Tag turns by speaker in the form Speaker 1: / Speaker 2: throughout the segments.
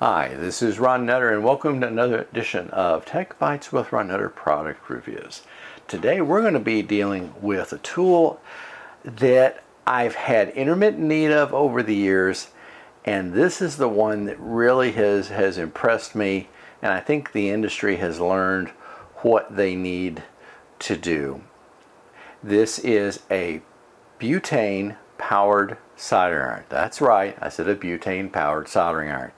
Speaker 1: Hi, this is Ron Nutter and welcome to another edition of Tech Bites with Ron Nutter product reviews. Today we're going to be dealing with a tool that I've had intermittent need of over the years, and this is the one that really has impressed me, and I think the industry has learned what they need to do. This is a butane powered soldering iron. That's right, I said a butane powered soldering iron.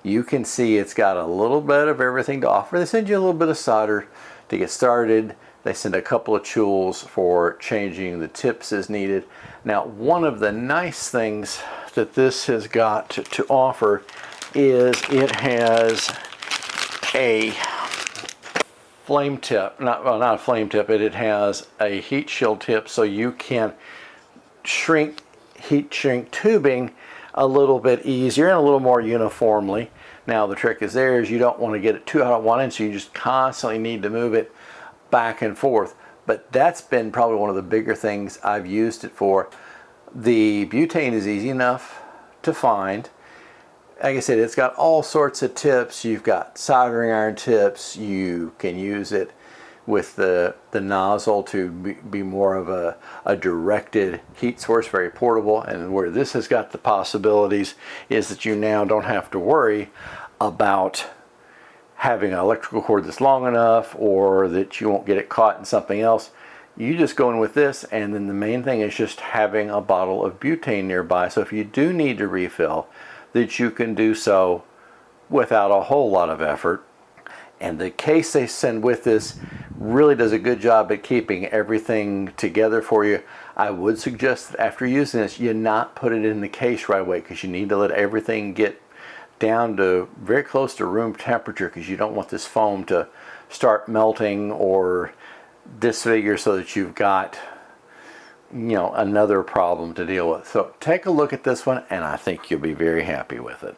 Speaker 1: You can see it's got a little bit of everything to offer. They send you a little bit of solder to get started. They send a couple of tools for changing the tips as needed. Now, one of the nice things that this has got to offer is it has a flame tip, not a flame tip, it has a heat shield tip, so you can heat shrink tubing a little bit easier and a little more uniformly. Now the trick is you don't want to get it too hot at one end, so you just constantly need to move it back and forth. But that's been probably one of the bigger things I've used it for. The butane is easy enough to find. Like I said, it's got all sorts of tips. You've got soldering iron tips. You can use it with the nozzle to be more of a directed heat source, very portable. And where this has got the possibilities is that you now don't have to worry about having an electrical cord that's long enough or that you won't get it caught in something else. You just go in with this, and then the main thing is just having a bottle of butane nearby, so if you do need to refill, that you can do so without a whole lot of effort. And the case they send with this really does a good job at keeping everything together for you. I would suggest that after using this, you not put it in the case right away, because you need to let everything get down to very close to room temperature, because you don't want this foam to start melting or disfigure so that you've got, another problem to deal with. So take a look at this one, and I think you'll be very happy with it.